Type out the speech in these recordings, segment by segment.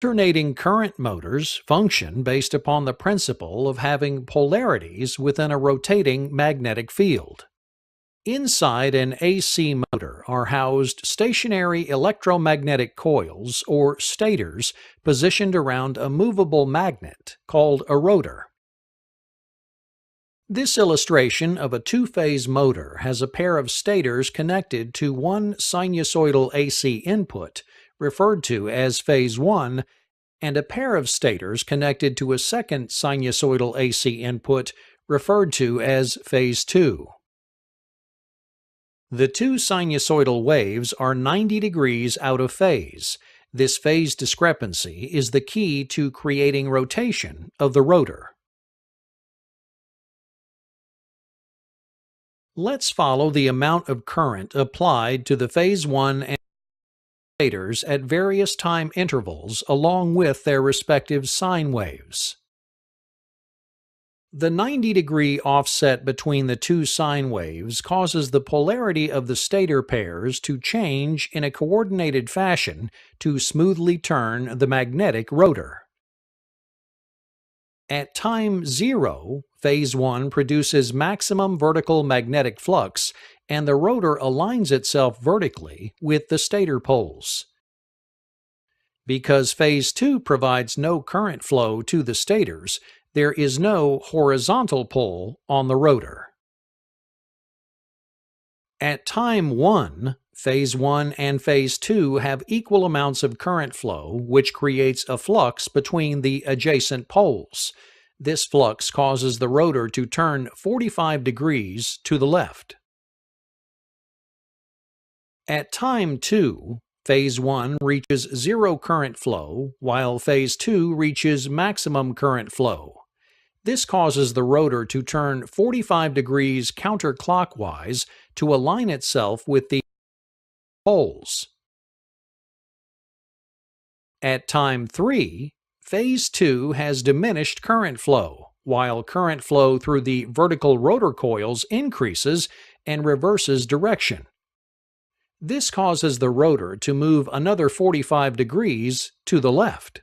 Alternating current motors function based upon the principle of having polarities within a rotating magnetic field. Inside an AC motor are housed stationary electromagnetic coils, or stators, positioned around a movable magnet called a rotor. This illustration of a two-phase motor has a pair of stators connected to one sinusoidal AC input, referred to as phase 1, and a pair of stators connected to a second sinusoidal AC input, referred to as phase 2. The two sinusoidal waves are 90 degrees out of phase. This phase discrepancy is the key to creating rotation of the rotor. Let's follow the amount of current applied to the phase 1 and stators at various time intervals along with their respective sine waves. The 90-degree offset between the two sine waves causes the polarity of the stator pairs to change in a coordinated fashion to smoothly turn the magnetic rotor. At time 0, phase 1 produces maximum vertical magnetic flux, and the rotor aligns itself vertically with the stator poles. Because phase 2 provides no current flow to the stators, there is no horizontal pull on the rotor. At time 1, phase 1 and phase 2 have equal amounts of current flow, which creates a flux between the adjacent poles. This flux causes the rotor to turn 45 degrees to the left. At time 2, phase 1 reaches zero current flow, while phase 2 reaches maximum current flow. This causes the rotor to turn 45 degrees counterclockwise to align itself with the poles. At time 3, phase 2 has diminished current flow, while current flow through the vertical rotor coils increases and reverses direction. This causes the rotor to move another 45 degrees to the left.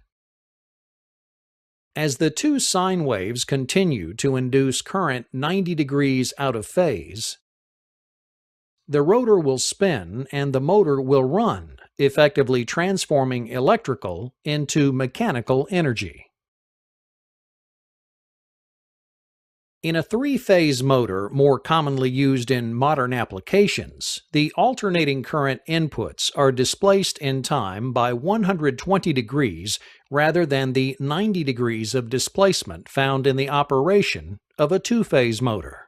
As the two sine waves continue to induce current 90 degrees out of phase, the rotor will spin and the motor will run, effectively transforming electrical into mechanical energy. In a three-phase motor more commonly used in modern applications, the alternating current inputs are displaced in time by 120 degrees rather than the 90 degrees of displacement found in the operation of a two-phase motor.